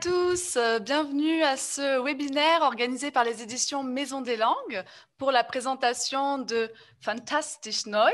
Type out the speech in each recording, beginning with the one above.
tous, bienvenue à ce webinaire organisé par les éditions Maison des Langues pour la présentation de Fantastisch Neu.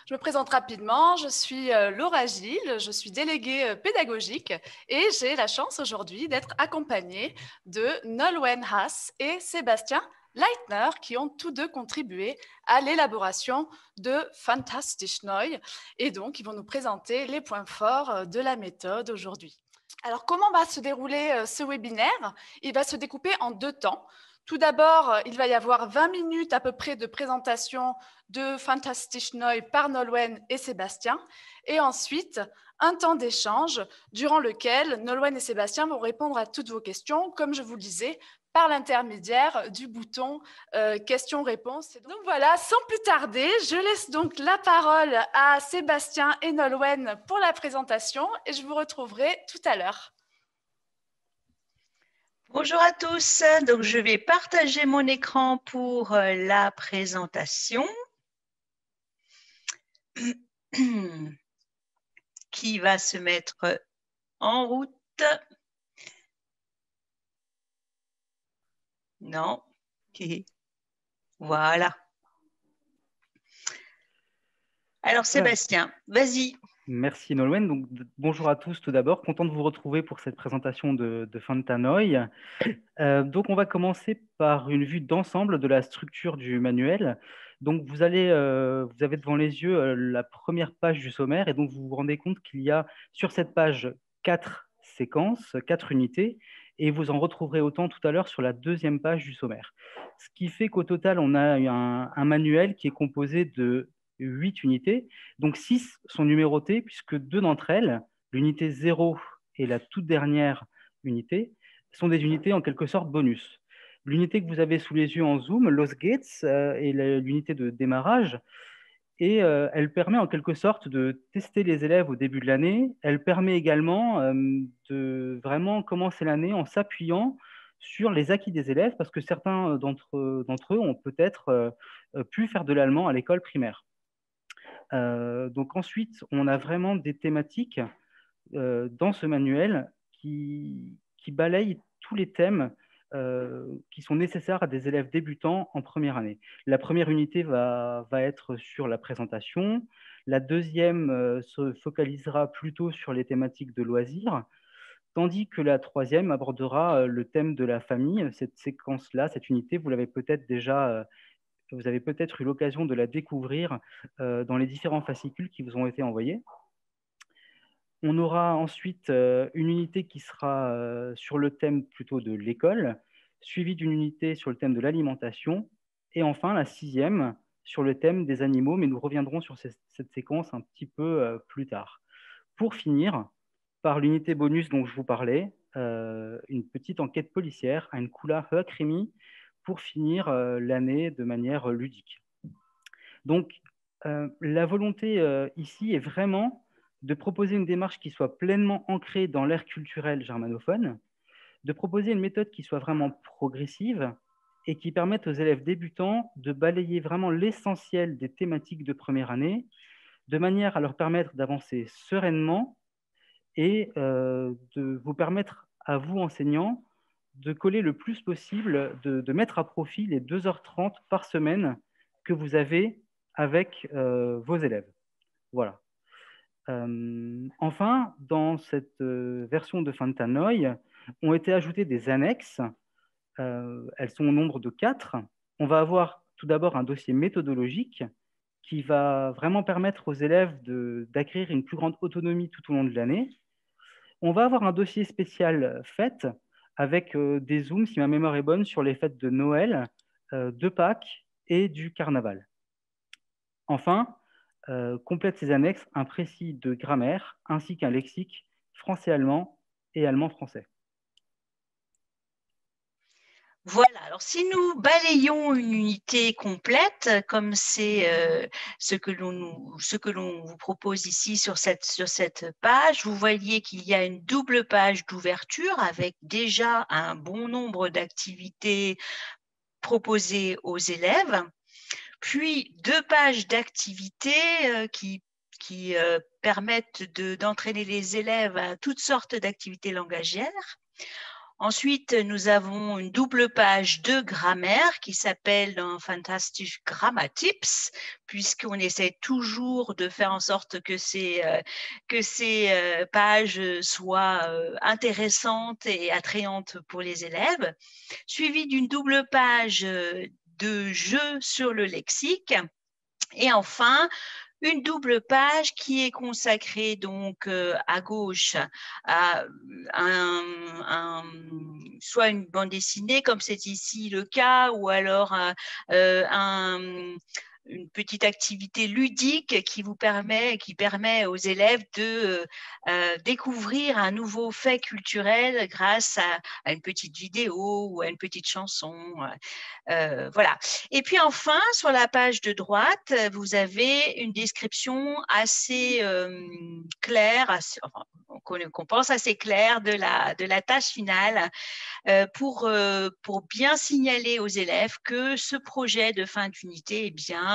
Je me présente rapidement, je suis Laura Gilles, je suis déléguée pédagogique et j'ai la chance aujourd'hui d'être accompagnée de Nolwenn Haas et Sébastien Leitner qui ont tous deux contribué à l'élaboration de Fantastisch Neu et donc ils vont nous présenter les points forts de la méthode aujourd'hui. Alors, comment va se dérouler ce webinaire? Il va se découper en deux temps. Tout d'abord, il va y avoir 20 minutes à peu près de présentation de Fantastisch Neu par Nolwenn et Sébastien. Et ensuite, un temps d'échange durant lequel Nolwenn et Sébastien vont répondre à toutes vos questions, comme je vous le disais, par l'intermédiaire du bouton questions-réponses. Donc voilà, sans plus tarder, je laisse donc la parole à Sébastien et Nolwenn pour la présentation et je vous retrouverai tout à l'heure. Bonjour à tous, donc je vais partager mon écran pour la présentation qui va se mettre en route. Non, voilà. Alors Sébastien, vas-y. Merci Nolwenn. Donc, bonjour à tous tout d'abord. Content de vous retrouver pour cette présentation de Fantanoi. Donc on va commencer par une vue d'ensemble de la structure du manuel. Donc vous avez devant les yeux la première page du sommaire et donc vous vous rendez compte qu'il y a sur cette page 4 séquences, 4 unités et vous en retrouverez autant tout à l'heure sur la deuxième page du sommaire. Ce qui fait qu'au total, on a un manuel qui est composé de 8 unités. Donc 6 sont numérotées puisque 2 d'entre elles, l'unité 0 et la toute dernière unité, sont des unités en quelque sorte bonus. L'unité que vous avez sous les yeux en zoom, Los Gates, est l'unité de démarrage et elle permet en quelque sorte de tester les élèves au début de l'année. Elle permet également de vraiment commencer l'année en s'appuyant sur les acquis des élèves parce que certains d'entre eux ont peut-être pu faire de l'allemand à l'école primaire. Donc ensuite, on a vraiment des thématiques dans ce manuel qui balayent tous les thèmes qui sont nécessaires à des élèves débutants en première année. La première unité va être sur la présentation. La deuxième se focalisera plutôt sur les thématiques de loisirs, tandis que la troisième abordera le thème de la famille. Cette séquence-là, cette unité, vous l'avez peut-être déjà vous avez peut-être eu l'occasion de la découvrir dans les différents fascicules qui vous ont été envoyés. On aura ensuite une unité qui sera sur le thème plutôt de l'école, suivie d'une unité sur le thème de l'alimentation, et enfin la sixième sur le thème des animaux, mais nous reviendrons sur cette séquence un petit peu plus tard. Pour finir, par l'unité bonus dont je vous parlais, une petite enquête policière, un Kula Hökrimi, pour finir l'année de manière ludique. Donc, la volonté ici est vraiment de proposer une démarche qui soit pleinement ancrée dans l'ère culturelle germanophone, de proposer une méthode qui soit vraiment progressive et qui permette aux élèves débutants de balayer vraiment l'essentiel des thématiques de première année, de manière à leur permettre d'avancer sereinement et de vous permettre à vous, enseignants, de coller le plus possible, de mettre à profit les 2h30 par semaine que vous avez avec vos élèves. Voilà. Enfin, dans cette version de Fantanoi, ont été ajoutées des annexes. Elles sont au nombre de 4. On va avoir tout d'abord un dossier méthodologique qui va vraiment permettre aux élèves d'acquérir une plus grande autonomie tout au long de l'année. On va avoir un dossier spécial fêtes avec des zooms, si ma mémoire est bonne, sur les fêtes de Noël, de Pâques et du Carnaval. Enfin, complète ces annexes un précis de grammaire ainsi qu'un lexique français-allemand et allemand-français. Voilà, alors si nous balayons une unité complète, comme c'est ce que l'on vous propose ici sur cette page, vous voyez qu'il y a une double page d'ouverture avec déjà un bon nombre d'activités proposées aux élèves, puis 2 pages d'activités qui permettent d'entraîner les élèves à toutes sortes d'activités langagières. Ensuite, nous avons une double page de grammaire qui s'appelle dans Fantastisch Grammatips, puisqu'on essaie toujours de faire en sorte que ces pages soient intéressantes et attrayantes pour les élèves, suivie d'une double page de jeux sur le lexique. Et enfin, une double page qui est consacrée donc à gauche à soit une bande dessinée comme c'est ici le cas, ou alors une petite activité ludique qui permet aux élèves de découvrir un nouveau fait culturel grâce à une petite vidéo ou à une petite chanson. Voilà. Et puis enfin, sur la page de droite, vous avez une description assez claire, qu'on pense assez claire de la tâche finale, pour bien signaler aux élèves que ce projet de fin d'unité est bien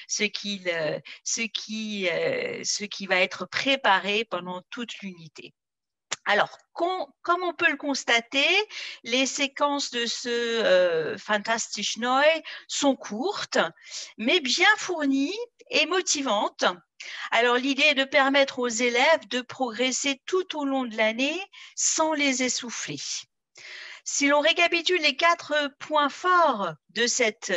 ce qui va être préparé pendant toute l'unité. Alors, comme on peut le constater, les séquences de ce Fantastisch Neu sont courtes, mais bien fournies et motivantes. Alors, l'idée est de permettre aux élèves de progresser tout au long de l'année sans les essouffler. Si l'on récapitule les 4 points forts de cette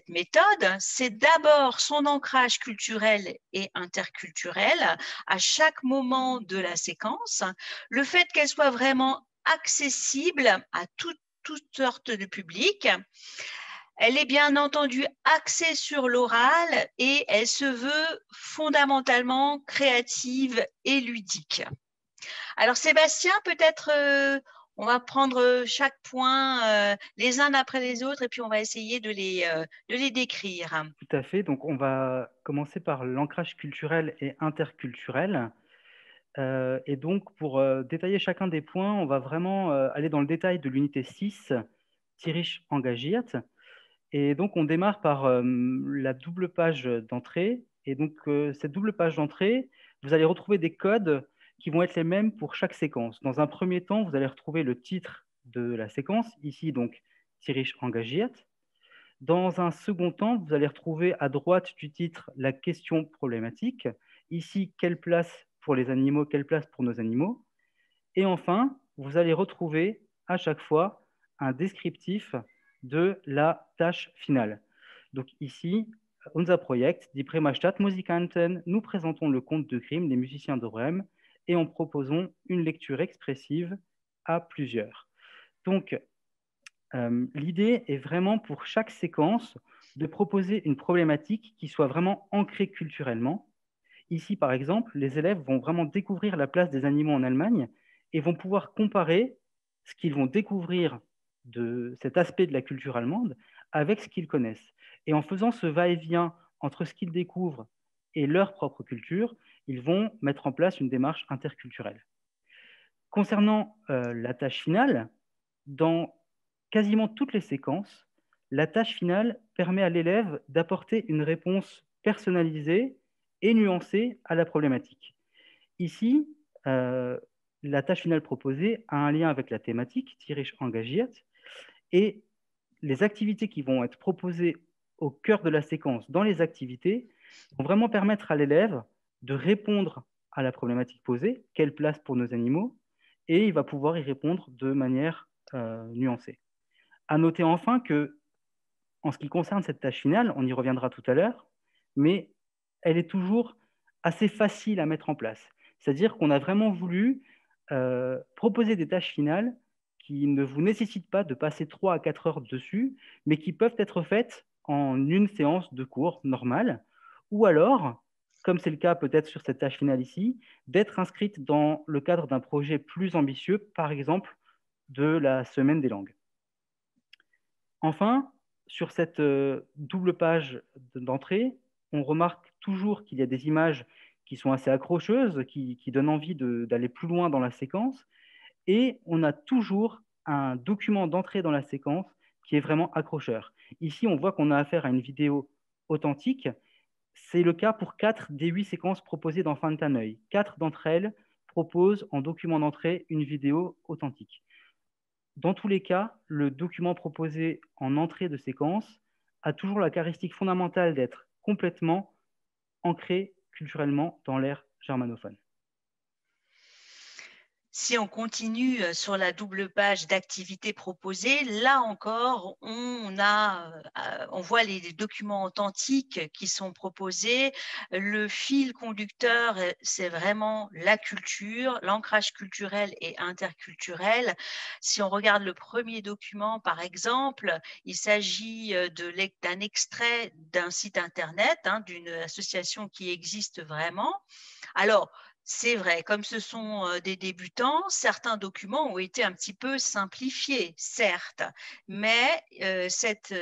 méthode, c'est d'abord son ancrage culturel et interculturel à chaque moment de la séquence, le fait qu'elle soit vraiment accessible à toutes sortes de publics. Elle est bien entendu axée sur l'oral et elle se veut fondamentalement créative et ludique. Alors Sébastien, peut-être on va prendre chaque point les uns après les autres et puis on va essayer de les décrire. Tout à fait. Donc, on va commencer par l'ancrage culturel et interculturel. Et donc, pour détailler chacun des points, on va vraiment aller dans le détail de l'unité 6, Tierisch engagiert. Et donc, on démarre par la double page d'entrée. Et donc, cette double page d'entrée, vous allez retrouver des codes qui vont être les mêmes pour chaque séquence. Dans un premier temps, vous allez retrouver le titre de la séquence, ici donc Tierisch engagiert. Dans un second temps, vous allez retrouver à droite du titre la question problématique. Ici, quelle place pour les animaux, quelle place pour nos animaux. Et enfin, vous allez retrouver à chaque fois un descriptif de la tâche finale. Donc ici, unser Projekt, die Bremer Stadtmusikanten, nous présentons le conte de Grimm, les musiciens de Brême, et en proposons une lecture expressive à plusieurs. Donc, l'idée est vraiment pour chaque séquence de proposer une problématique qui soit vraiment ancrée culturellement. Ici, par exemple, les élèves vont vraiment découvrir la place des animaux en Allemagne et vont pouvoir comparer ce qu'ils vont découvrir de cet aspect de la culture allemande avec ce qu'ils connaissent. Et en faisant ce va-et-vient entre ce qu'ils découvrent et leur propre culture, ils vont mettre en place une démarche interculturelle. Concernant la tâche finale, dans quasiment toutes les séquences, la tâche finale permet à l'élève d'apporter une réponse personnalisée et nuancée à la problématique. Ici, la tâche finale proposée a un lien avec la thématique, Tierisch engagiert, et les activités qui vont être proposées au cœur de la séquence dans les activités vont vraiment permettre à l'élève de répondre à la problématique posée, quelle place pour nos animaux, et il va pouvoir y répondre de manière nuancée. À noter enfin que, en ce qui concerne cette tâche finale, on y reviendra tout à l'heure, mais elle est toujours assez facile à mettre en place. C'est-à-dire qu'on a vraiment voulu proposer des tâches finales qui ne vous nécessitent pas de passer 3 à 4 heures dessus, mais qui peuvent être faites en une séance de cours normale, ou alors, comme c'est le cas peut-être sur cette tâche finale ici, d'être inscrite dans le cadre d'un projet plus ambitieux, par exemple de la semaine des langues. Enfin, sur cette double page d'entrée, on remarque toujours qu'il y a des images qui sont assez accrocheuses, qui donnent envie d'aller plus loin dans la séquence, et on a toujours un document d'entrée dans la séquence qui est vraiment accrocheur. Ici, on voit qu'on a affaire à une vidéo authentique. C'est le cas pour 4 des 8 séquences proposées dans Fantaneuil. 4 d'entre elles proposent en document d'entrée une vidéo authentique. Dans tous les cas, le document proposé en entrée de séquence a toujours la caractéristique fondamentale d'être complètement ancré culturellement dans l'ère germanophone. Si on continue sur la double page d'activités proposées, là encore, on voit les documents authentiques qui sont proposés. Le fil conducteur, c'est vraiment la culture, l'ancrage culturel et interculturel. Si on regarde le premier document, par exemple, il s'agit d'un extrait d'un site internet, d'une association qui existe vraiment. Alors, c'est vrai, comme ce sont des débutants, certains documents ont été un petit peu simplifiés, certes, mais cette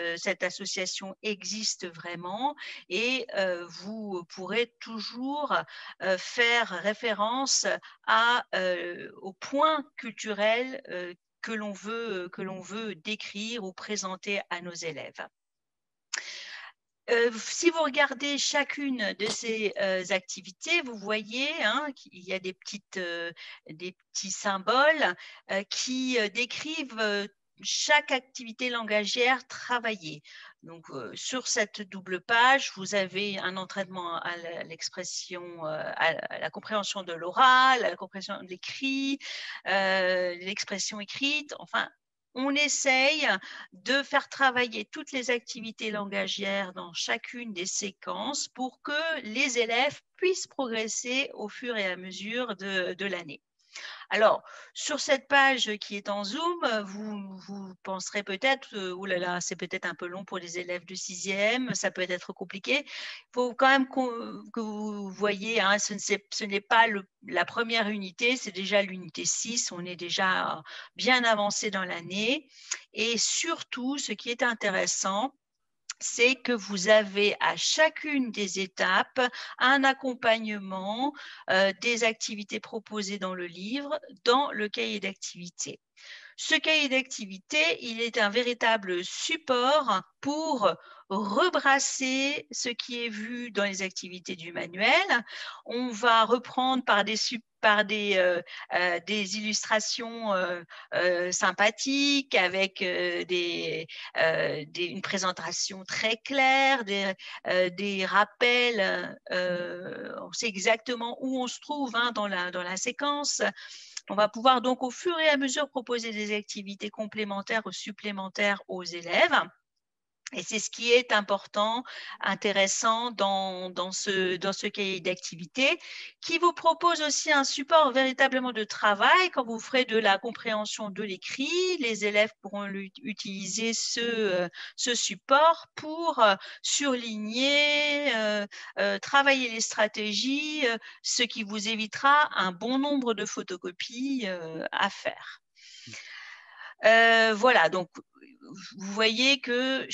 association existe vraiment et vous pourrez toujours faire référence aux points culturels que l'on veut décrire ou présenter à nos élèves. Si vous regardez chacune de ces activités, vous voyez qu'il y a des petits symboles qui décrivent chaque activité langagière travaillée. Donc, sur cette double page, vous avez un entraînement à l'expression, à la compréhension de l'oral, à la compréhension de l'écrit, l'expression écrite, enfin, on essaye de faire travailler toutes les activités langagières dans chacune des séquences pour que les élèves puissent progresser au fur et à mesure de l'année. Alors, sur cette page qui est en Zoom, vous penserez peut-être, oh là là, c'est peut-être un peu long pour les élèves de 6e, ça peut être compliqué. Il faut quand même que vous voyez, ce n'est pas la première unité, c'est déjà l'unité 6, on est déjà bien avancé dans l'année. Et surtout, ce qui est intéressant, c'est que vous avez à chacune des étapes un accompagnement des activités proposées dans le livre, dans le cahier d'activité. Ce cahier d'activité, il est un véritable support pour rebrasser ce qui est vu dans les activités du manuel. On va reprendre par des illustrations sympathiques avec une présentation très claire, des rappels. On sait exactement où on se trouve dans la séquence. On va pouvoir donc au fur et à mesure proposer des activités complémentaires ou supplémentaires aux élèves. Et c'est ce qui est important, intéressant dans ce cahier d'activité, qui vous propose aussi un support véritablement de travail. Quand vous ferez de la compréhension de l'écrit, les élèves pourront utiliser ce support pour surligner, travailler les stratégies, ce qui vous évitera un bon nombre de photocopies à faire. Voilà, donc vous voyez que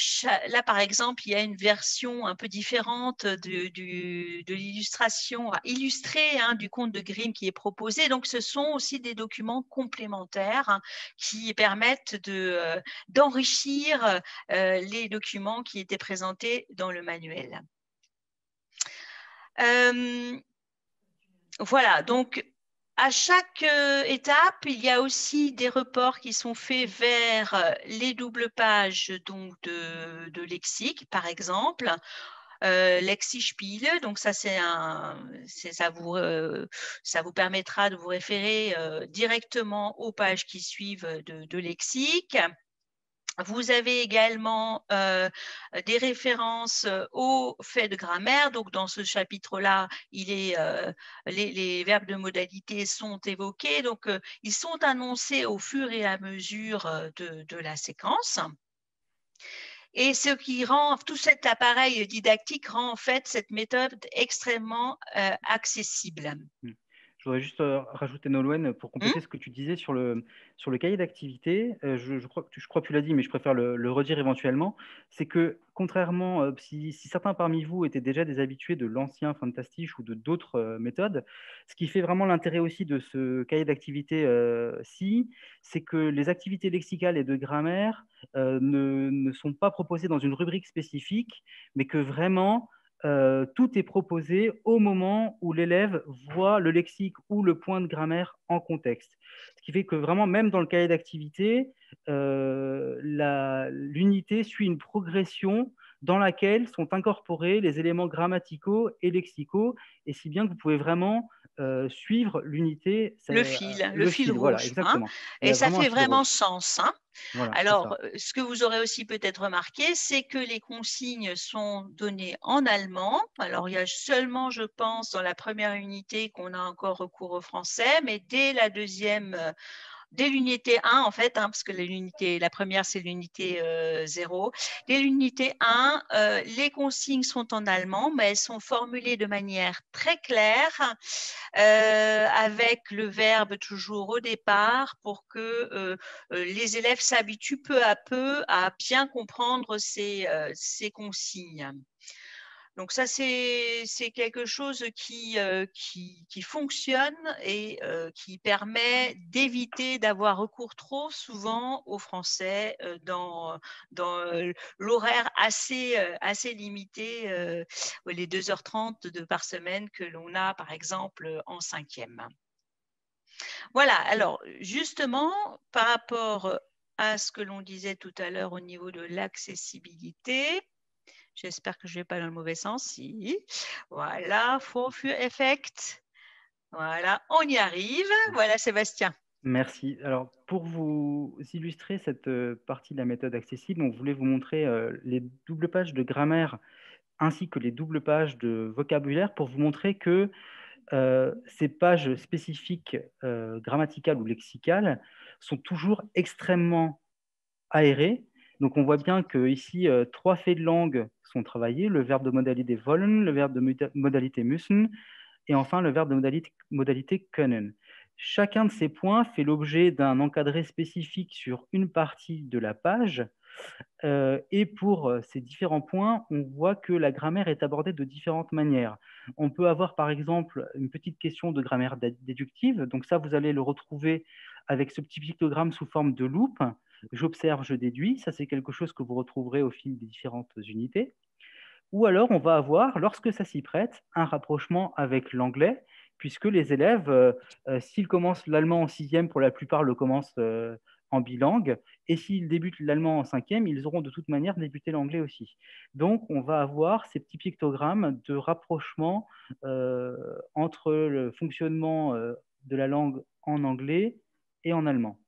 là, par exemple, il y a une version un peu différente de l'illustration illustrée du conte de Grimm qui est proposée. Donc, ce sont aussi des documents complémentaires qui permettent d'enrichir les documents qui étaient présentés dans le manuel. Voilà, donc à chaque étape, il y a aussi des reports qui sont faits vers les doubles pages donc de lexique, par exemple. Lexispiel, donc ça ça vous permettra de vous référer directement aux pages qui suivent de lexique. Vous avez également des références aux faits de grammaire. Donc, dans ce chapitre-là, les verbes de modalité sont évoqués. Donc, ils sont annoncés au fur et à mesure de la séquence. Et ce qui rend tout cet appareil didactique rend en fait cette méthode extrêmement accessible. Je voudrais juste rajouter, Nolwenn, pour compléter ce que tu disais sur le cahier d'activité. Je crois que tu l'as dit, mais je préfère le redire éventuellement. C'est que, contrairement, si certains parmi vous étaient déjà des habitués de l'ancien Fantastiche ou de d'autres méthodes, ce qui fait vraiment l'intérêt aussi de ce cahier d'activité-ci, c'est que les activités lexicales et de grammaire ne sont pas proposées dans une rubrique spécifique, mais que vraiment tout est proposé au moment où l'élève voit le lexique ou le point de grammaire en contexte. Ce qui fait que vraiment, même dans le cahier d'activité, l'unité suit une progression dans laquelle sont incorporés les éléments grammaticaux et lexicaux, et si bien que vous pouvez vraiment suivre l'unité, le fil voilà, rouge, hein, exactement. Il y et a ça vraiment un fait fil vraiment rouge. sens. Hein. Voilà, c'est Alors, ça. ce que vous aurez aussi peut-être remarqué, c'est que les consignes sont données en allemand. Alors, il y a seulement, je pense, dans la première unité qu'on a encore recours au français, mais dès la deuxième, dès l'unité 1, en fait, hein, parce que la première, c'est l'unité 0. Dès l'unité 1, les consignes sont en allemand, mais elles sont formulées de manière très claire, avec le verbe toujours au départ, pour que les élèves s'habituent peu à peu à bien comprendre ces consignes. Donc ça, c'est quelque chose qui fonctionne et qui permet d'éviter d'avoir recours trop souvent au français dans l'horaire assez limité, les 2h30 par semaine que l'on a, par exemple, en 5e. Voilà, alors justement, par rapport à ce que l'on disait tout à l'heure au niveau de l'accessibilité, j'espère que je ne vais pas dans le mauvais sens. Si. Voilà, Vorführeffekt. Voilà, on y arrive. Voilà, Sébastien. Merci. Alors, pour vous illustrer cette partie de la méthode accessible, on voulait vous montrer les doubles pages de grammaire ainsi que les doubles pages de vocabulaire pour vous montrer que ces pages spécifiques grammaticales ou lexicales sont toujours extrêmement aérées. Donc, on voit bien que ici, 3 faits de langue sont travaillés, le verbe de modalité wollen, le verbe de modalité müssen et enfin le verbe de modalité können. Chacun de ces points fait l'objet d'un encadré spécifique sur une partie de la page. Et pour ces différents points, on voit que la grammaire est abordée de différentes manières. On peut avoir par exemple une petite question de grammaire déductive. Donc ça, vous allez le retrouver avec ce petit pictogramme sous forme de loupe. J'observe, je déduis. Ça, c'est quelque chose que vous retrouverez au fil des différentes unités. Ou alors, on va avoir, lorsque ça s'y prête, un rapprochement avec l'anglais, puisque les élèves, s'ils commencent l'allemand en 6e, pour la plupart le commencent en bilingue, et s'ils débutent l'allemand en 5e, ils auront de toute manière débuté l'anglais aussi. Donc, on va avoir ces petits pictogrammes de rapprochement entre le fonctionnement de la langue en anglais et en allemand.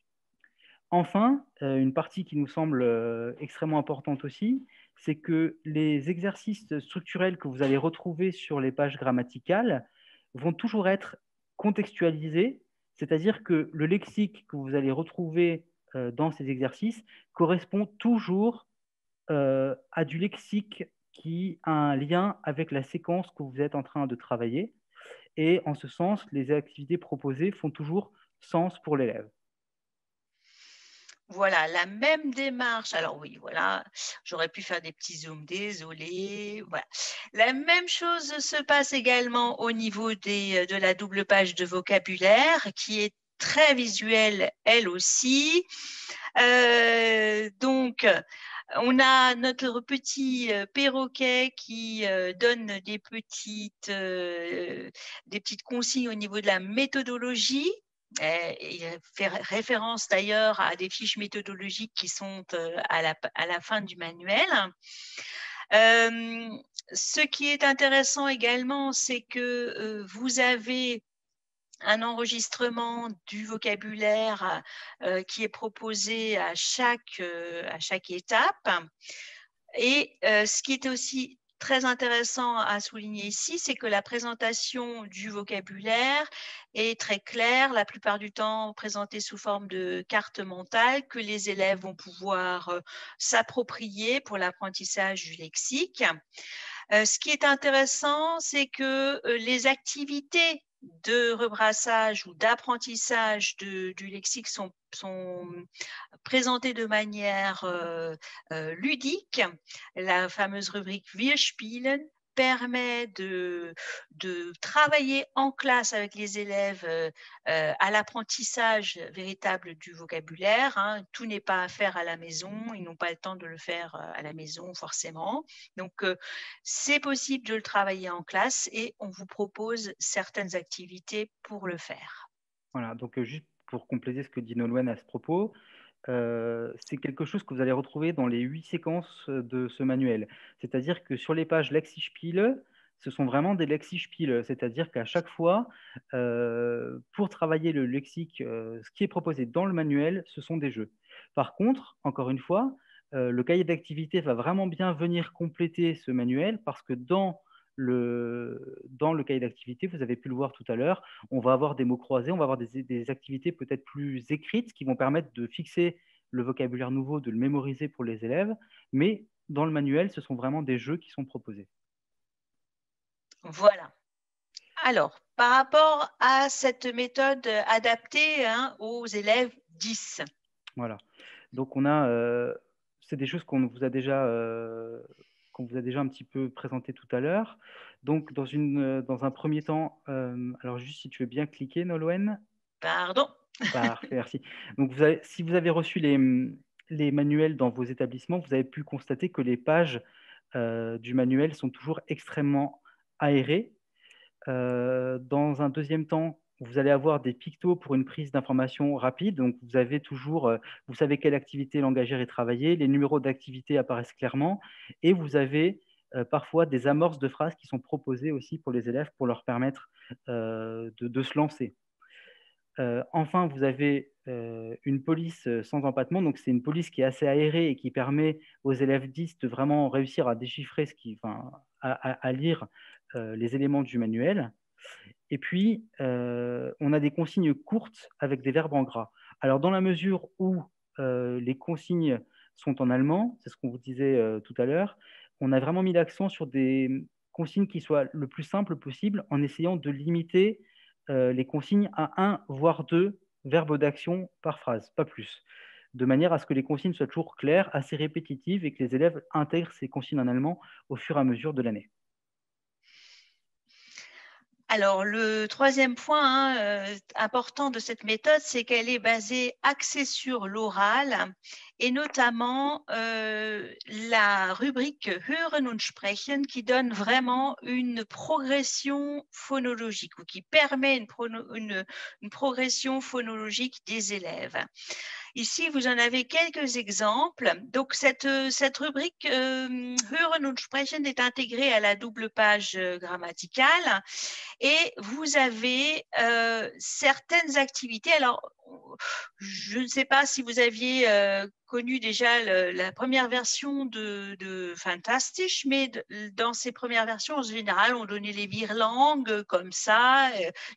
Enfin, une partie qui nous semble extrêmement importante aussi, c'est que les exercices structurels que vous allez retrouver sur les pages grammaticales vont toujours être contextualisés, c'est-à-dire que le lexique que vous allez retrouver dans ces exercices correspond toujours à du lexique qui a un lien avec la séquence que vous êtes en train de travailler. Et en ce sens, les activités proposées font toujours sens pour l'élève. Voilà, la même démarche. Alors oui, voilà, j'aurais pu faire des petits zooms, désolé. Voilà. La même chose se passe également au niveau de la double page de vocabulaire, qui est très visuelle, elle aussi. Donc, on a notre petit perroquet qui donne des petites consignes au niveau de la méthodologie. Il fait référence d'ailleurs à des fiches méthodologiques qui sont à la fin du manuel. Ce qui est intéressant également, c'est que vous avez un enregistrement du vocabulaire qui est proposé à chaque étape. Et ce qui est aussi très intéressant à souligner ici, c'est que la présentation du vocabulaire est très claire, la plupart du temps présentée sous forme de carte mentale que les élèves vont pouvoir s'approprier pour l'apprentissage du lexique. Ce qui est intéressant, c'est que les activités de rebrassage ou d'apprentissage du lexique sont présentées de manière ludique. La fameuse rubrique Wir spielen, permet de travailler en classe avec les élèves à l'apprentissage véritable du vocabulaire. Hein. Tout n'est pas à faire à la maison, ils n'ont pas le temps de le faire à la maison forcément. Donc, c'est possible de le travailler en classe et on vous propose certaines activités pour le faire. Voilà, donc juste pour compléter ce que dit Nolwenn à ce propos, c'est quelque chose que vous allez retrouver dans les 8 séquences de ce manuel. C'est-à-dire que sur les pages Lexispiele, ce sont vraiment des Lexispiele, c'est-à-dire qu'à chaque fois, pour travailler le lexique, ce qui est proposé dans le manuel, ce sont des jeux. Par contre, encore une fois, le cahier d'activité va vraiment bien venir compléter ce manuel parce que dans le cahier d'activité, vous avez pu le voir tout à l'heure, on va avoir des mots croisés, on va avoir des activités peut-être plus écrites qui vont permettre de fixer le vocabulaire nouveau, de le mémoriser pour les élèves, mais dans le manuel, ce sont vraiment des jeux qui sont proposés. Voilà. Alors, par rapport à cette méthode adaptée aux élèves 10. Voilà. Donc, on a, c'est des choses qu'on vous a déjà un petit peu présenté tout à l'heure. Donc, dans un premier temps, alors juste si tu veux bien cliquer, Nolwenn. Pardon. Parfait, merci. Donc, si vous avez reçu les manuels dans vos établissements, vous avez pu constater que les pages du manuel sont toujours extrêmement aérées. Dans un deuxième temps, vous allez avoir des pictos pour une prise d'information rapide. Donc, vous avez toujours, vous savez quelle activité langagière est travaillée, les numéros d'activité apparaissent clairement, et vous avez parfois des amorces de phrases qui sont proposées aussi pour les élèves pour leur permettre de se lancer. Enfin, vous avez une police sans empattement. Donc, c'est une police qui est assez aérée et qui permet aux élèves 10 de vraiment réussir à déchiffrer à lire les éléments du manuel. Et puis, on a des consignes courtes avec des verbes en gras. Alors, dans la mesure où les consignes sont en allemand, c'est ce qu'on vous disait tout à l'heure, on a vraiment mis l'accent sur des consignes qui soient le plus simples possible en essayant de limiter les consignes à un, voire deux verbes d'action par phrase, pas plus, de manière à ce que les consignes soient toujours claires, assez répétitives et que les élèves intègrent ces consignes en allemand au fur et à mesure de l'année. Alors, le troisième point important de cette méthode, c'est qu'elle est axée sur l'oral et notamment la rubrique Hören und Sprechen qui donne vraiment une progression phonologique ou qui permet une progression phonologique des élèves. Ici, vous en avez quelques exemples. Donc, cette rubrique Hören und Sprechen est intégrée à la double page grammaticale et vous avez certaines activités. Alors, je ne sais pas si vous aviez connu déjà la première version de Fantastisch, mais dans ces premières versions, en général, on donnait les virlangues comme ça,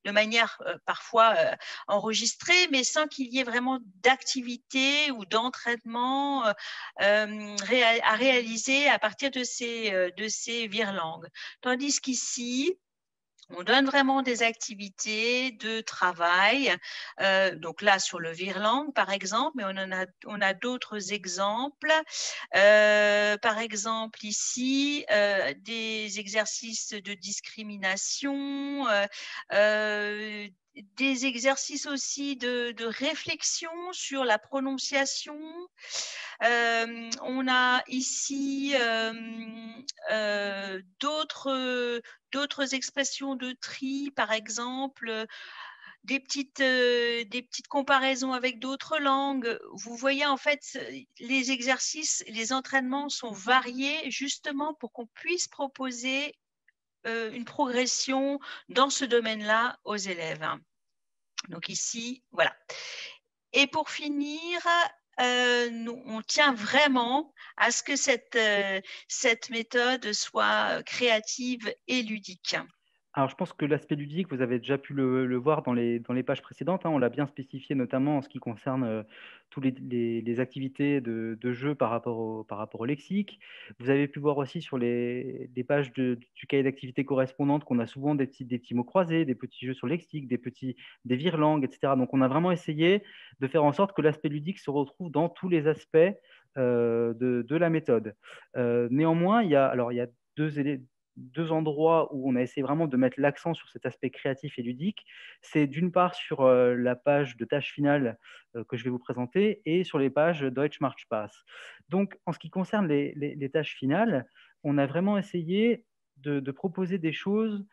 de manière parfois enregistrée, mais sans qu'il y ait vraiment d'activité ou d'entraînement à réaliser à partir de ces virlangues. Tandis qu'ici, on donne vraiment des activités de travail, donc là sur le virlang par exemple, mais on a d'autres exemples. Par exemple ici, des exercices de discrimination, des exercices aussi de réflexion sur la prononciation. On a ici d'autres expressions de tri, par exemple, des petites comparaisons avec d'autres langues. Vous voyez, en fait, les exercices, les entraînements sont variés justement pour qu'on puisse proposer une progression dans ce domaine-là aux élèves. Donc ici, voilà. Et pour finir, on tient vraiment à ce que cette méthode soit créative et ludique. Alors, je pense que l'aspect ludique, vous avez déjà pu le voir dans les pages précédentes. Hein. On l'a bien spécifié, notamment en ce qui concerne toutes les activités de jeu par rapport au lexique. Vous avez pu voir aussi sur les pages du cahier d'activités correspondantes qu'on a souvent des petits mots croisés, des petits jeux sur le lexique, des virlangues, etc. Donc, on a vraiment essayé de faire en sorte que l'aspect ludique se retrouve dans tous les aspects de la méthode. Néanmoins, il y a deux endroits où on a essayé vraiment de mettre l'accent sur cet aspect créatif et ludique. C'est d'une part sur la page de tâches finales que je vais vous présenter et sur les pages Deutsch Marchpass. Donc, en ce qui concerne les tâches finales, on a vraiment essayé de proposer des choses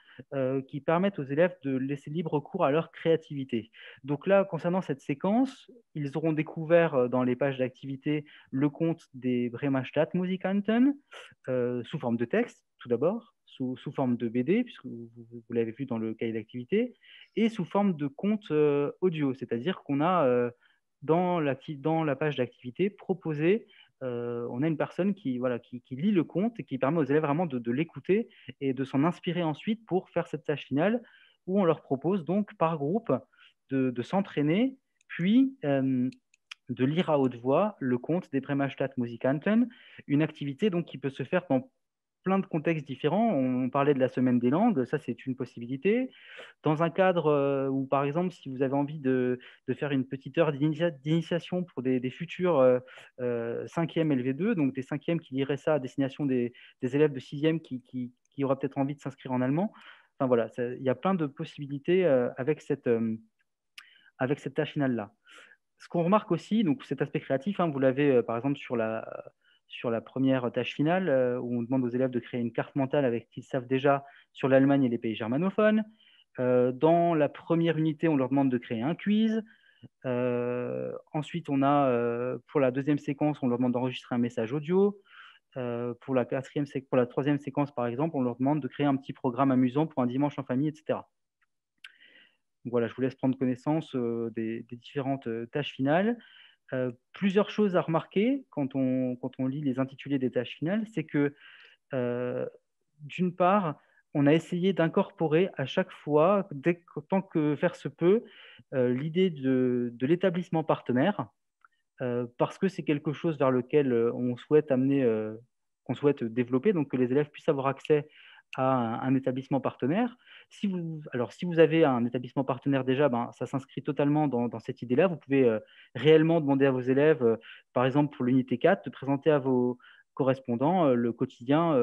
qui permettent aux élèves de laisser libre cours à leur créativité. Donc là, concernant cette séquence, ils auront découvert dans les pages d'activité le conte des Bremerstadt Musikanten sous forme de texte, tout d'abord, sous forme de BD, puisque vous l'avez vu dans le cahier d'activité, et sous forme de conte audio, c'est-à-dire qu'on a dans la page d'activité proposé on a une personne qui lit le conte et qui permet aux élèves vraiment de l'écouter et de s'en inspirer ensuite pour faire cette tâche finale où on leur propose donc par groupe de s'entraîner, puis de lire à haute voix le conte des Bremerstadt Musikanten, une activité donc qui peut se faire dans plein de contextes différents. On parlait de la semaine des langues, ça c'est une possibilité. Dans un cadre où, par exemple, si vous avez envie de faire une petite heure d'initiation pour des futurs 5e LV2, donc des 5e qui liraient ça à destination des élèves de 6e qui auraient peut-être envie de s'inscrire en allemand. Enfin voilà, il y a plein de possibilités avec cette tâche finale-là. Ce qu'on remarque aussi, donc cet aspect créatif, vous l'avez par exemple sur la première tâche finale, où on demande aux élèves de créer une carte mentale avec ce qu'ils savent déjà sur l'Allemagne et les pays germanophones. Dans la première unité, on leur demande de créer un quiz. Ensuite, on a, pour la deuxième séquence, on leur demande d'enregistrer un message audio. Pour la troisième séquence, par exemple, on leur demande de créer un petit programme amusant pour un dimanche en famille, etc. Donc voilà, je vous laisse prendre connaissance des différentes tâches finales. Plusieurs choses à remarquer quand on lit les intitulés des tâches finales, c'est que d'une part, on a essayé d'incorporer à chaque fois, tant que faire se peut, l'idée de l'établissement partenaire, parce que c'est quelque chose vers lequel on souhaite qu'on souhaite développer, donc que les élèves puissent avoir accès à un établissement partenaire. Si vous avez un établissement partenaire déjà, ça s'inscrit totalement dans cette idée-là. Vous pouvez réellement demander à vos élèves, par exemple pour l'unité 4, de présenter à vos correspondants le quotidien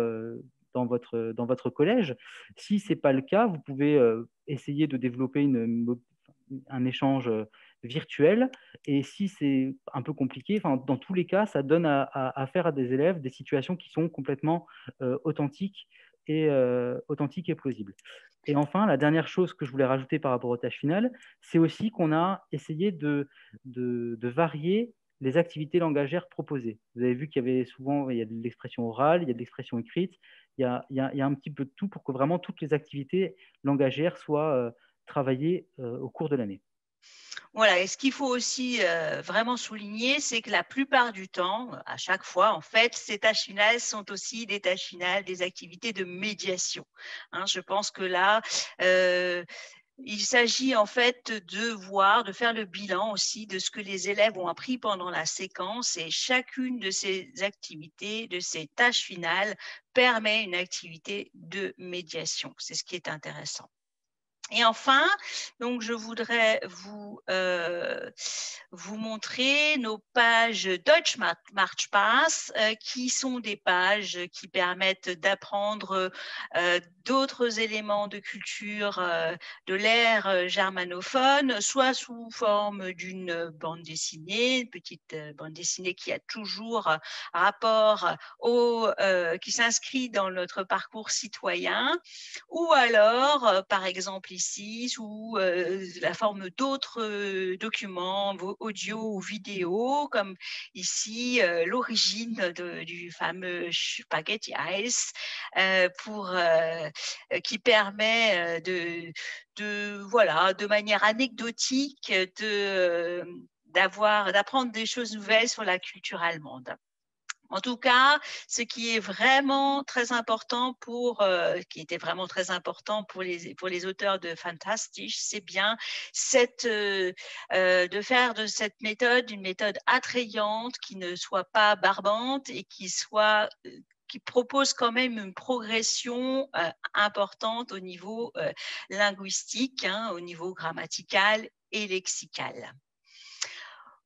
dans votre collège. Si ce n'est pas le cas, vous pouvez essayer de développer un échange virtuel. Et si c'est un peu compliqué, dans tous les cas, ça donne à faire à des élèves des situations qui sont complètement authentiques et plausibles. Et enfin, la dernière chose que je voulais rajouter par rapport aux tâches finales, c'est aussi qu'on a essayé de varier les activités langagères proposées. Vous avez vu qu'il y avait souvent il y a de l'expression orale, il y a de l'expression écrite, il y a un petit peu de tout pour que vraiment toutes les activités langagères soient travaillées au cours de l'année. Voilà, et ce qu'il faut aussi vraiment souligner, c'est que la plupart du temps, à chaque fois, en fait, ces tâches finales sont aussi des tâches finales, des activités de médiation. Je pense que là, il s'agit en fait de faire le bilan aussi de ce que les élèves ont appris pendant la séquence, et chacune de ces activités, de ces tâches finales, permet une activité de médiation. C'est ce qui est intéressant. Et enfin, donc je voudrais vous montrer nos pages Deutsch Marchpass, qui sont des pages qui permettent d'apprendre d'autres éléments de culture de l'ère germanophone, soit sous forme d'une bande dessinée, une petite bande dessinée qui a toujours rapport qui s'inscrit dans notre parcours citoyen, ou alors, par exemple ici, sous la forme d'autres documents audio ou vidéo, comme ici l'origine du fameux Spaghetti Ice, qui permet de manière anecdotique d'apprendre des choses nouvelles sur la culture allemande. En tout cas, ce qui est vraiment très important qui était vraiment très important pour les auteurs de Fantastisch, c'est bien de faire de cette méthode une méthode attrayante, qui ne soit pas barbante et qui propose quand même une progression importante au niveau linguistique, au niveau grammatical et lexical.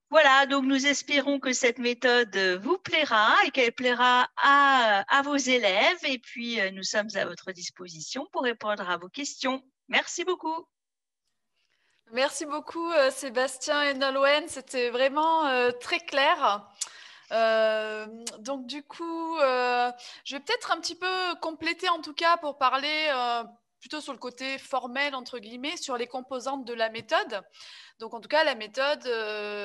Voilà, donc nous espérons que cette méthode vous plaira et qu'elle plaira à vos élèves. Et puis, nous sommes à votre disposition pour répondre à vos questions. Merci beaucoup. Merci beaucoup Sébastien et Nolwenn, c'était vraiment très clair. Donc du coup, je vais peut-être un petit peu compléter en tout cas pour parler plutôt sur le côté formel entre guillemets, sur les composantes de la méthode. Donc en tout cas, la méthode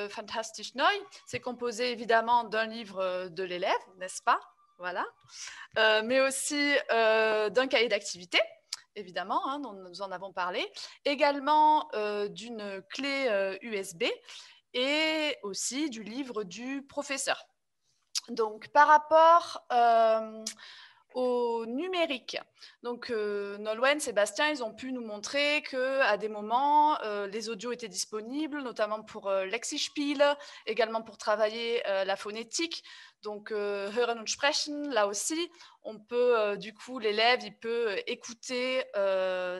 Fantastisch Neu, c'est composé évidemment d'un livre de l'élève, n'est-ce pas? Voilà. Mais aussi d'un cahier d'activité, évidemment, hein, dont nous en avons parlé, également d'une clé USB et aussi du livre du professeur. Donc, par rapport au numérique, donc Nolwenn, Sébastien, ils ont pu nous montrer qu'à des moments, les audios étaient disponibles, notamment pour Lexispiele, également pour travailler la phonétique. Donc, Hören und Sprechen, là aussi, on peut, du coup, l'élève, il peut écouter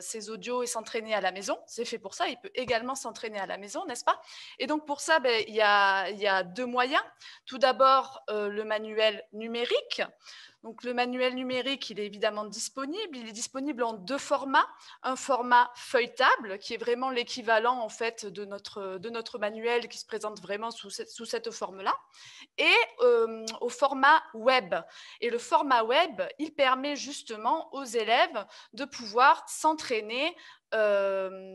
ces audios et s'entraîner à la maison. C'est fait pour ça, il peut également s'entraîner à la maison, n'est-ce pas? Et donc, pour ça, il y a deux moyens. Tout d'abord, le manuel numérique. Donc, le manuel numérique, il est évidemment disponible. Il est disponible en deux formats. Un format feuilletable, qui est vraiment l'équivalent en fait de notre manuel, qui se présente vraiment sous cette forme-là, et au format web. Et le format web, il permet justement aux élèves de pouvoir s'entraîner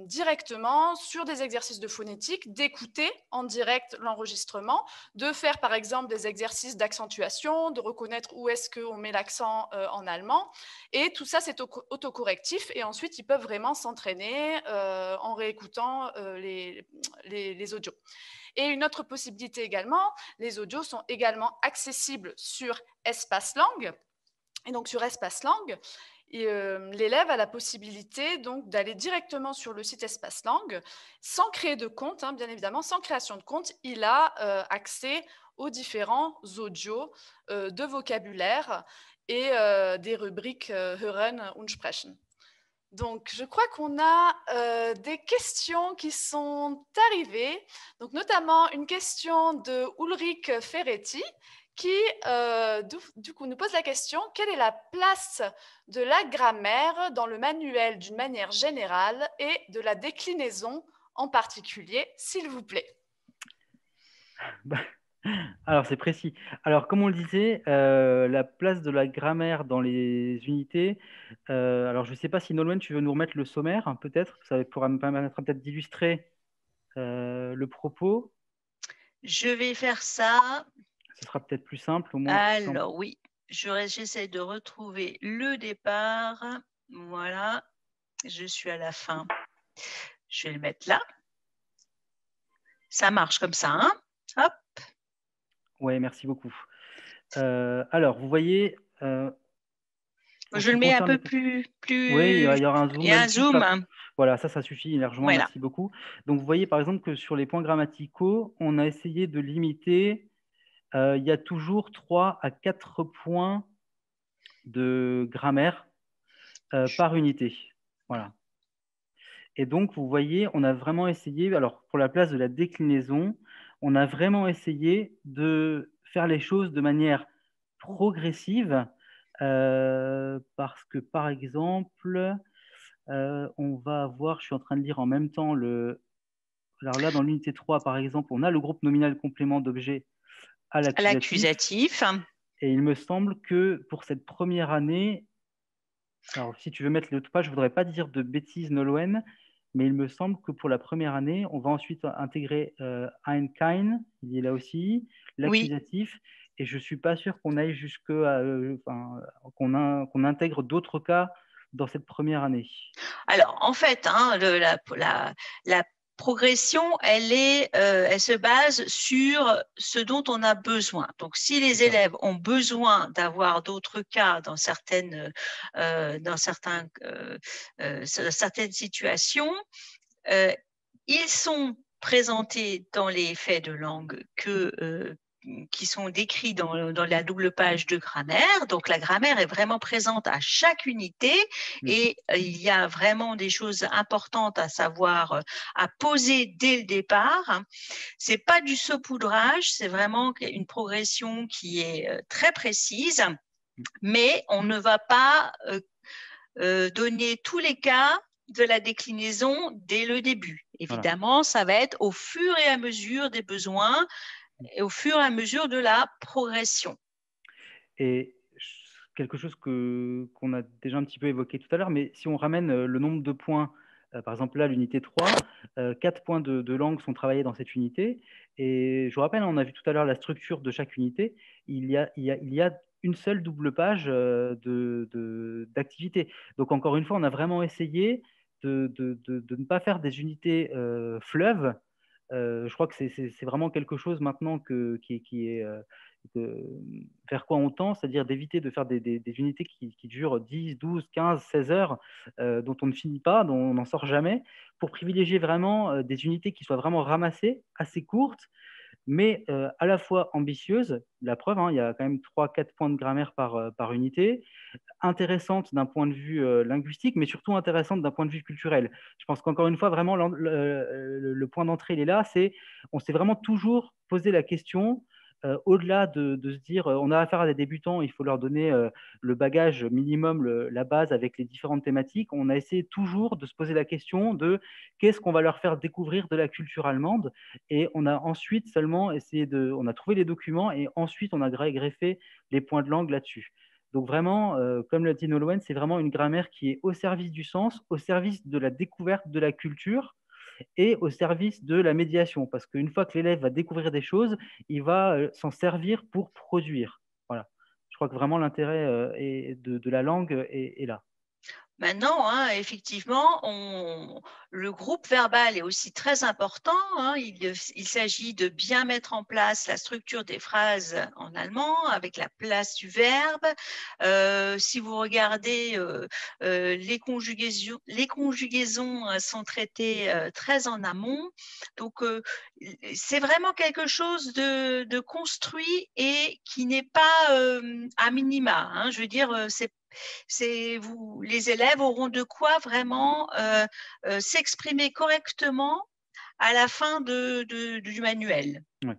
directement sur des exercices de phonétique, d'écouter en direct l'enregistrement, de faire par exemple des exercices d'accentuation, de reconnaître où est-ce qu'on met l'accent en allemand. Et tout ça, c'est autocorrectif. Et ensuite, ils peuvent vraiment s'entraîner en réécoutant les audios. Et une autre possibilité également, les audios sont également accessibles sur Espace Langue. Et donc sur Espace Langue, l'élève a la possibilité donc d'aller directement sur le site Espace Langue sans créer de compte, hein, bien évidemment, sans création de compte. Il a accès aux différents audios de vocabulaire et des rubriques Hören und Sprechen. Donc, je crois qu'on a des questions qui sont arrivées, donc notamment une question de Ulrich Ferretti qui, du coup, nous pose la question: quelle est la place de la grammaire dans le manuel d'une manière générale et de la déclinaison en particulier, s'il vous plaît? Alors, c'est précis. Alors, comme on le disait, la place de la grammaire dans les unités. Alors, je ne sais pas si Nolwenn, tu veux nous remettre le sommaire, hein, peut-être. Ça pourra me permettre peut-être d'illustrer le propos. Je vais faire ça. Ce sera peut-être plus simple au moins. Alors oui, j'essaie de retrouver le départ. Voilà, je suis à la fin. Je vais le mettre là. Ça marche comme ça, hein? Hop. Oui, merci beaucoup. Alors, vous voyez... je le mets un peu plus... Oui, il y aura un zoom. Il y a un zoom. Voilà, ça suffit largement. Voilà. Merci beaucoup. Donc, vous voyez, par exemple, que sur les points grammaticaux, on a essayé de limiter... il y a toujours 3 à 4 points de grammaire par unité. Voilà. Et donc, vous voyez, on a vraiment essayé, alors pour la place de la déclinaison, on a vraiment essayé de faire les choses de manière progressive parce que, par exemple, on va avoir, je suis en train de lire en même temps alors là, dans l'unité 3, par exemple, on a le groupe nominal complément d'objet à l'accusatif. Et il me semble que pour cette première année, alors si tu veux mettre l'autre page, je ne voudrais pas dire de bêtises, Nolwenn, mais il me semble que pour la première année, on va ensuite intégrer ein kein, il est là aussi, l'accusatif, oui. Et je ne suis pas sûr qu'on aille jusqu'à qu'on intègre d'autres cas dans cette première année. Alors, en fait, hein, la progression, elle se base sur ce dont on a besoin. Donc, si les élèves ont besoin d'avoir d'autres cas dans certaines situations, ils sont présentés dans les faits de langue que qui sont décrits dans la double page de grammaire. Donc, la grammaire est vraiment présente à chaque unité et il y a vraiment des choses importantes à savoir, à poser dès le départ. C'est pas du saupoudrage, c'est vraiment une progression qui est très précise, mais on ne va pas donner tous les cas de la déclinaison dès le début. Évidemment, ça va être au fur et à mesure des besoins et au fur et à mesure de la progression. Et quelque chose qu'on a déjà un petit peu évoqué tout à l'heure, mais si on ramène le nombre de points, par exemple là, l'unité 3, 4 points de langue sont travaillés dans cette unité. Et je vous rappelle, on a vu tout à l'heure la structure de chaque unité. Il y a une seule double page d'activité. Donc encore une fois, on a vraiment essayé de ne pas faire des unités fleuves. Je crois que c'est vraiment quelque chose maintenant qui est vers quoi on tend, c'est-à-dire d'éviter de faire des unités qui durent 10, 12, 15, 16 heures, dont on ne finit pas, dont on n'en sort jamais, pour privilégier vraiment des unités qui soient vraiment ramassées, assez courtes, mais à la fois ambitieuses. La preuve, hein, il y a quand même 3-4 points de grammaire par unité, intéressante d'un point de vue linguistique, mais surtout intéressante d'un point de vue culturel. Je pense qu'encore une fois, vraiment, le point d'entrée, il est là, on s'est vraiment toujours posé la question, au-delà de se dire, on a affaire à des débutants, il faut leur donner le bagage minimum, la base avec les différentes thématiques, on a essayé toujours de se poser la question de qu'est-ce qu'on va leur faire découvrir de la culture allemande, et on a ensuite seulement on a trouvé les documents, et ensuite on a greffé les points de langue là-dessus. Donc vraiment, comme l'a dit Nolwenn, c'est vraiment une grammaire qui est au service du sens, au service de la découverte de la culture et au service de la médiation. Parce qu'une fois que l'élève va découvrir des choses, il va s'en servir pour produire. Voilà. Je crois que vraiment l'intérêt de la langue est là. Maintenant, hein, effectivement, le groupe verbal est aussi très important. Hein. Il s'agit de bien mettre en place la structure des phrases en allemand avec la place du verbe. Si vous regardez, les conjugaisons sont traitées très en amont. Donc, c'est vraiment quelque chose de construit et qui n'est pas à minima. Hein. Je veux dire, les élèves auront de quoi vraiment s'exprimer correctement à la fin du manuel. Ouais.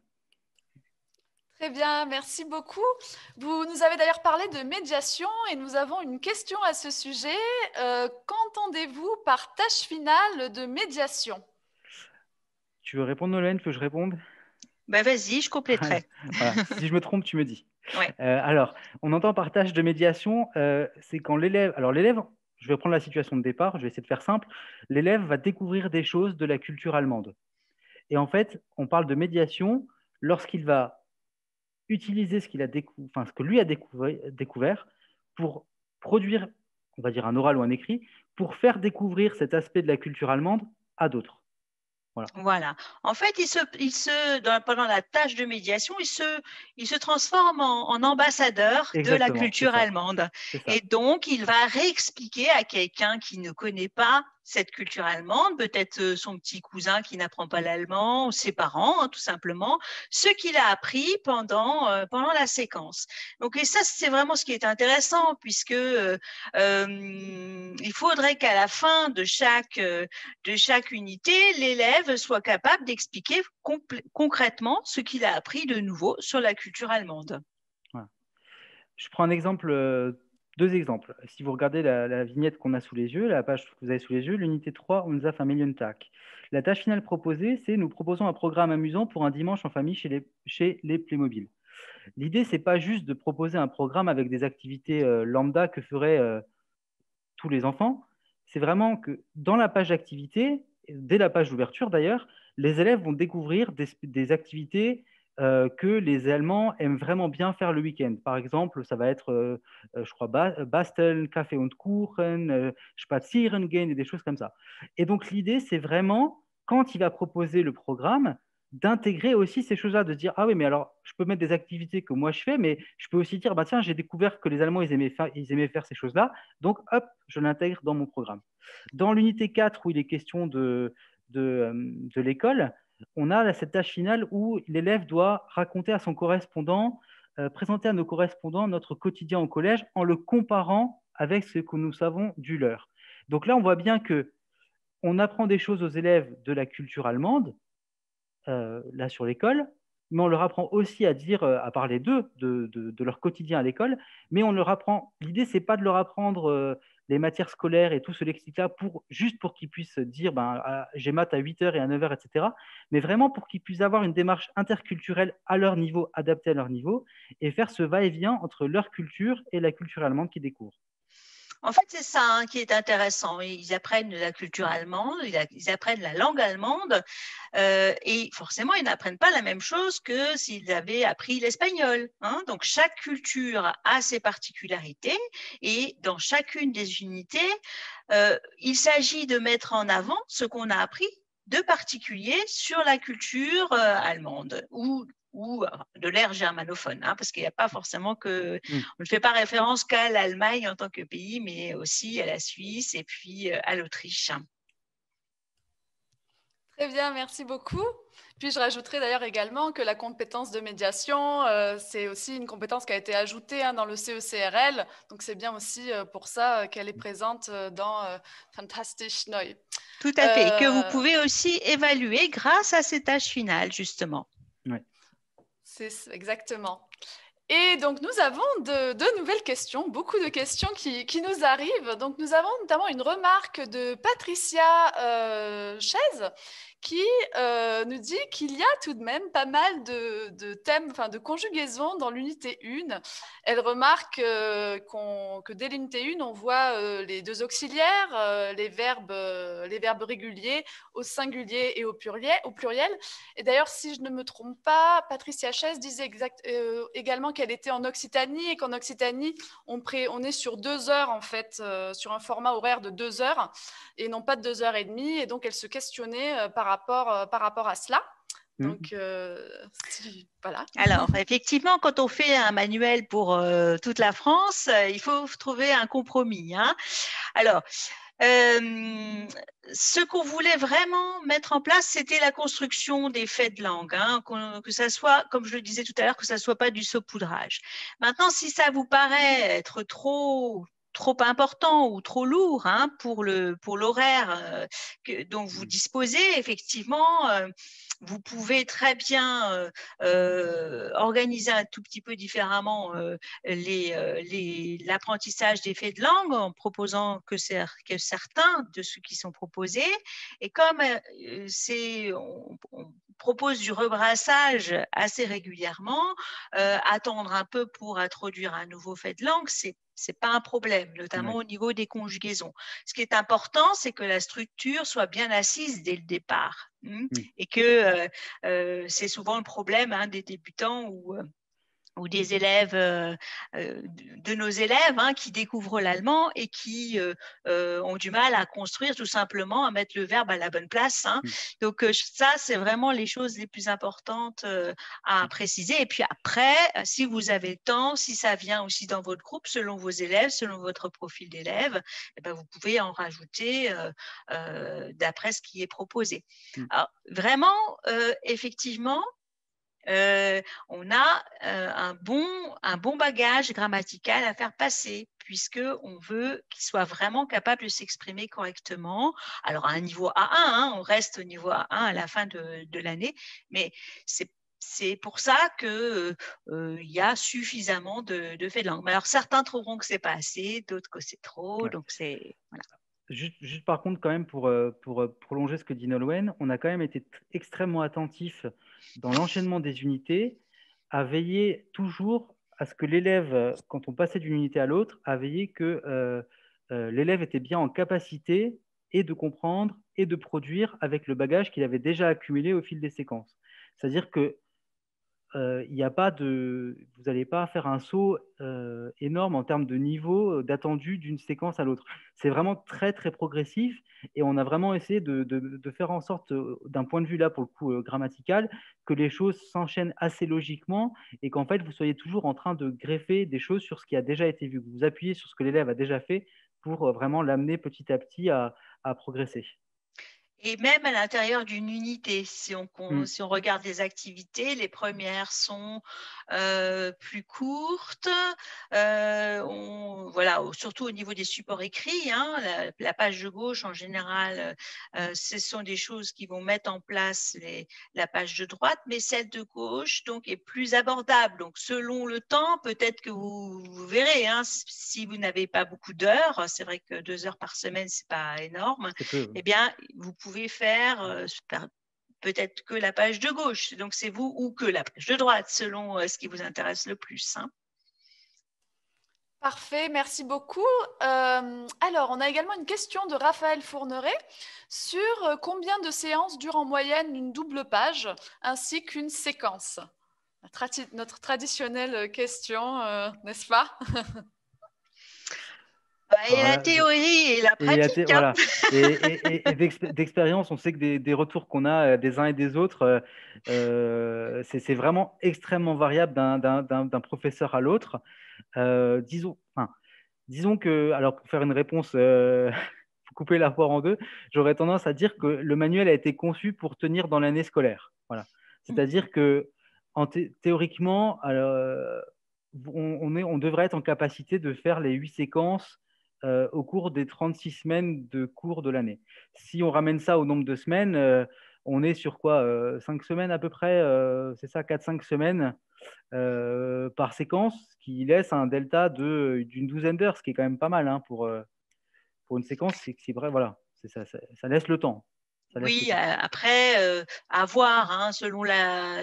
Très bien, merci beaucoup. Vous nous avez d'ailleurs parlé de médiation et nous avons une question à ce sujet. Qu'entendez-vous par tâche finale de médiation? Tu veux répondre, Nolwenn, que je réponde? Ben vas-y, je compléterai. Voilà. Si je me trompe, tu me dis. Ouais. Alors, on entend par tâche de médiation, c'est quand l'élève… Alors, l'élève, je vais prendre la situation de départ, je vais essayer de faire simple. L'élève va découvrir des choses de la culture allemande. Et en fait, on parle de médiation lorsqu'il va utiliser ce que lui a découvert pour produire, on va dire un oral ou un écrit, pour faire découvrir cet aspect de la culture allemande à d'autres. Voilà. En fait, pendant la tâche de médiation, il se transforme en ambassadeur de la culture allemande. Et donc, il va réexpliquer à quelqu'un qui ne connaît pas cette culture allemande, peut-être son petit cousin qui n'apprend pas l'allemand, ou ses parents, hein, tout simplement, ce qu'il a appris pendant la séquence. Donc, et ça, c'est vraiment ce qui est intéressant, puisque il faudrait qu'à la fin de chaque unité, l'élève soit capable d'expliquer concrètement ce qu'il a appris de nouveau sur la culture allemande. Voilà. Je prends un exemple, deux exemples. Si vous regardez la vignette qu'on a sous les yeux, la page que vous avez sous les yeux, l'unité 3, Unser Familientag. La tâche finale proposée, c'est nous proposons un programme amusant pour un dimanche en famille chez les Playmobil. L'idée, c'est pas juste de proposer un programme avec des activités lambda que feraient tous les enfants. C'est vraiment que dans la page d'activité, dès la page d'ouverture d'ailleurs, les élèves vont découvrir des activités que les Allemands aiment vraiment bien faire le week-end. Par exemple, ça va être, je crois, basteln, Kaffee und Kuchen, spazieren gehen, et des choses comme ça. Et donc, l'idée, c'est vraiment, quand il va proposer le programme, d'intégrer aussi ces choses-là, de se dire, ah oui, mais alors, je peux mettre des activités que moi je fais, mais je peux aussi dire, bah tiens, j'ai découvert que les Allemands, ils aimaient faire ces choses-là, donc hop, je l'intègre dans mon programme. Dans l'unité 4, où il est question de l'école, on a cette tâche finale où l'élève doit raconter à son correspondant, présenter à nos correspondants notre quotidien au collège en le comparant avec ce que nous savons du leur. Donc là, on voit bien qu'on apprend des choses aux élèves de la culture allemande, là sur l'école, mais on leur apprend aussi à dire, à parler d'eux, de leur quotidien à l'école, mais on leur apprend, l'idée, c'est pas de leur apprendre les matières scolaires et tout ce lexique-là juste pour qu'ils puissent dire j'ai maths à 8h et à 9h, etc., mais vraiment pour qu'ils puissent avoir une démarche interculturelle à leur niveau, adaptée à leur niveau, et faire ce va-et-vient entre leur culture et la culture allemande qu'ils découvrent. En fait, c'est ça qui est intéressant. Ils apprennent la culture allemande, ils apprennent la langue allemande, et forcément, ils n'apprennent pas la même chose que s'ils avaient appris l'espagnol. Donc, chaque culture a ses particularités, et dans chacune des unités, il s'agit de mettre en avant ce qu'on a appris de particulier sur la culture allemande ou de l'ère germanophone, parce qu'il n'y a pas forcément on ne fait pas référence qu'à l'Allemagne en tant que pays, mais aussi à la Suisse et puis à l'Autriche. Très bien, merci beaucoup. Puis je rajouterai d'ailleurs également que la compétence de médiation, c'est aussi une compétence qui a été ajoutée dans le CECRL. Donc c'est bien aussi pour ça qu'elle est présente dans Fantastisch Neu. Tout à fait, et que vous pouvez aussi évaluer grâce à ces tâches finales, justement. Ouais. C'est exactement. Et donc, nous avons de nouvelles questions, beaucoup de questions qui nous arrivent. Donc, nous avons notamment une remarque de Patricia Chaise qui nous dit qu'il y a tout de même pas mal de thèmes, enfin de conjugaisons dans l'unité 1. Elle remarque que dès l'unité 1, on voit les deux auxiliaires, les verbes réguliers au singulier et au pluriel. Et d'ailleurs, si je ne me trompe pas, Patricia Chaise disait également qu'elle était en Occitanie et qu'en Occitanie, on est sur 2 heures en fait, sur un format horaire de 2 heures et non pas de 2h30. Et donc, elle se questionnait par rapport à cela. Donc, voilà. Alors, effectivement, quand on fait un manuel pour toute la France, il faut trouver un compromis. Alors, ce qu'on voulait vraiment mettre en place, c'était la construction des faits de langue, que ça soit, comme je le disais tout à l'heure, que ça soit pas du saupoudrage. Maintenant, si ça vous paraît être trop important ou trop lourd pour l'horaire dont vous disposez, effectivement, vous pouvez très bien organiser un tout petit peu différemment l'apprentissage des faits de langue en proposant que certains de ceux qui sont proposés. Et comme on propose du rebrassage assez régulièrement, attendre un peu pour introduire un nouveau fait de langue, c'est pas un problème, notamment au niveau des conjugaisons. Ce qui est important, c'est que la structure soit bien assise dès le départ. Et que c'est souvent le problème des débutants ou des élèves, de nos élèves qui découvrent l'allemand et qui ont du mal à construire tout simplement, à mettre le verbe à la bonne place. Donc ça, c'est vraiment les choses les plus importantes à préciser. Et puis après, si vous avez le temps, si ça vient aussi dans votre groupe, selon vos élèves, selon votre profil d'élève, vous pouvez en rajouter d'après ce qui est proposé. Alors, vraiment, effectivement, on a un bon bagage grammatical à faire passer, puisqu'on veut qu'il soit vraiment capable de s'exprimer correctement. Alors, à un niveau A1, on reste au niveau A1 à la fin de l'année, mais c'est pour ça qu'il y a suffisamment de faits de langue. Mais alors, certains trouveront que ce n'est pas assez, d'autres que c'est trop, donc c'est… Voilà. Juste par contre, quand même, pour prolonger ce que dit Nolwenn, on a quand même été extrêmement attentif dans l'enchaînement des unités à veiller toujours à ce que l'élève, quand on passait d'une unité à l'autre, à veiller que l'élève était bien en capacité et de comprendre et de produire avec le bagage qu'il avait déjà accumulé au fil des séquences. C'est-à-dire que il n'y a pas vous n'allez pas faire un saut énorme en termes de niveau d'attendu d'une séquence à l'autre. C'est vraiment très, très progressif et on a vraiment essayé de faire en sorte, d'un point de vue là, pour le coup, grammatical, que les choses s'enchaînent assez logiquement et qu'en fait, vous soyez toujours en train de greffer des choses sur ce qui a déjà été vu. Vous appuyez sur ce que l'élève a déjà fait pour vraiment l'amener petit à petit à progresser. Et même à l'intérieur d'une unité, si on regarde les activités, les premières sont plus courtes, voilà, surtout au niveau des supports écrits, hein, la page de gauche en général, ce sont des choses qui vont mettre en place la page de droite, mais celle de gauche donc est plus abordable. Donc selon le temps, peut-être que vous verrez, hein, si vous n'avez pas beaucoup d'heures, c'est vrai que 2 heures par semaine, c'est pas énorme, eh bien vous pouvez faire peut-être que la page de gauche, donc c'est vous, ou que la page de droite, selon ce qui vous intéresse le plus, hein. Parfait, merci beaucoup. Alors, on a également une question de Raphaël Fourneret sur combien de séances dure en moyenne une double page ainsi qu'une séquence. Notre traditionnelle question, n'est-ce pas? Et la théorie et la pratique. Voilà. Et d'expérience, on sait que des retours qu'on a des uns et des autres, c'est vraiment extrêmement variable d'un professeur à l'autre. Disons que, alors pour faire une réponse, pour couper la poire en deux, j'aurais tendance à dire que le manuel a été conçu pour tenir dans l'année scolaire. Voilà. C'est-à-dire que théoriquement, on devrait être en capacité de faire les 8 séquences au cours des 36 semaines de cours de l'année. Si on ramène ça au nombre de semaines, on est sur quoi 5 semaines à peu près, c'est ça, 4-5 semaines par séquence, qui laisse un delta d'une douzaine d'heures, ce qui est quand même pas mal, hein, pour une séquence. C'est vrai, voilà, ça laisse le temps. Oui, après, à voir, hein, selon la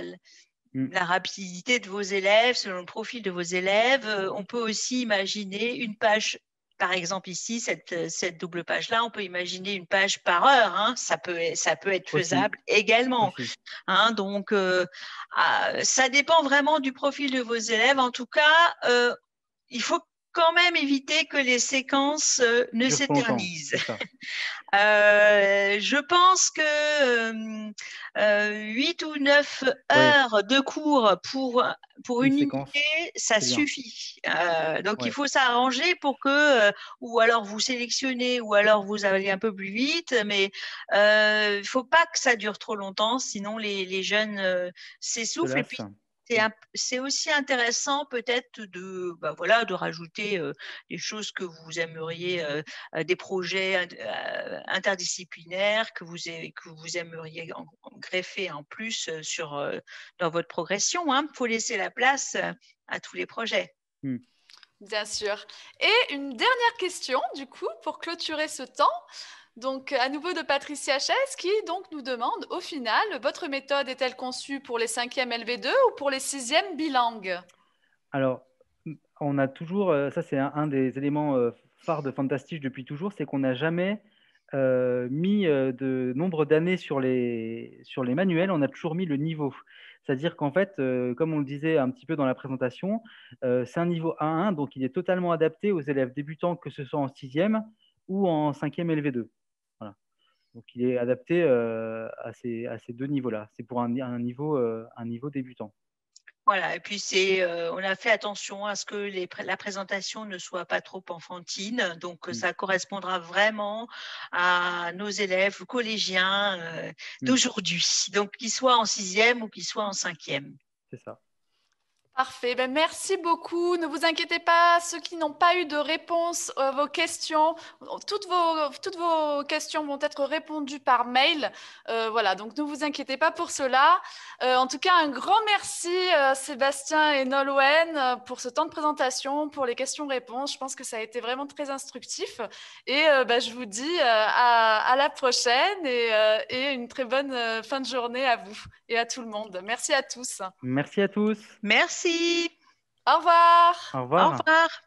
rapidité de vos élèves, selon le profil de vos élèves. On peut aussi imaginer une page, par exemple ici, cette double page-là, on peut imaginer une page par heure, hein, ça peut être faisable également. Hein, donc, ça dépend vraiment du profil de vos élèves. En tout cas, il faut quand même éviter que les séquences ne s'éternisent. Je pense que 8 ou 9 heures de cours pour une unité, ça suffit. Donc, il faut s'arranger pour que, ou alors vous sélectionnez, ou alors vous allez un peu plus vite, mais il ne faut pas que ça dure trop longtemps, sinon les jeunes s'essoufflent. Et puis, c'est aussi intéressant peut-être de rajouter des choses que vous aimeriez, des projets interdisciplinaires que vous aimeriez greffer en plus dans votre progression. Il faut laisser la place à tous les projets. Bien sûr. Et une dernière question, du coup, pour clôturer ce temps. Donc, à nouveau de Patricia Chess, qui donc nous demande, au final, votre méthode est-elle conçue pour les 5e LV2 ou pour les 6e bilingues? Alors, on a toujours, ça c'est un des éléments phares de Fantastiche depuis toujours, c'est qu'on n'a jamais mis de nombre d'années sur les manuels, on a toujours mis le niveau. C'est-à-dire qu'en fait, comme on le disait un petit peu dans la présentation, c'est un niveau A1, donc il est totalement adapté aux élèves débutants, que ce soit en 6e ou en 5e LV2. Voilà. Donc il est adapté à ces deux niveaux-là. C'est pour un niveau débutant. Voilà, et puis on a fait attention à ce que la présentation ne soit pas trop enfantine, donc ça correspondra vraiment à nos élèves collégiens d'aujourd'hui, donc qu'ils soient en 6e ou qu'ils soient en 5e. C'est ça. Parfait. Ben, merci beaucoup. Ne vous inquiétez pas, ceux qui n'ont pas eu de réponse à vos questions, toutes vos questions vont être répondues par mail. Voilà, donc ne vous inquiétez pas pour cela. En tout cas, un grand merci Sébastien et Nolwenn pour ce temps de présentation, pour les questions-réponses. Je pense que ça a été vraiment très instructif. Et je vous dis à la prochaine et une très bonne fin de journée à vous et à tout le monde. Merci à tous. Merci à tous. Merci. Au revoir. Au revoir. Au revoir.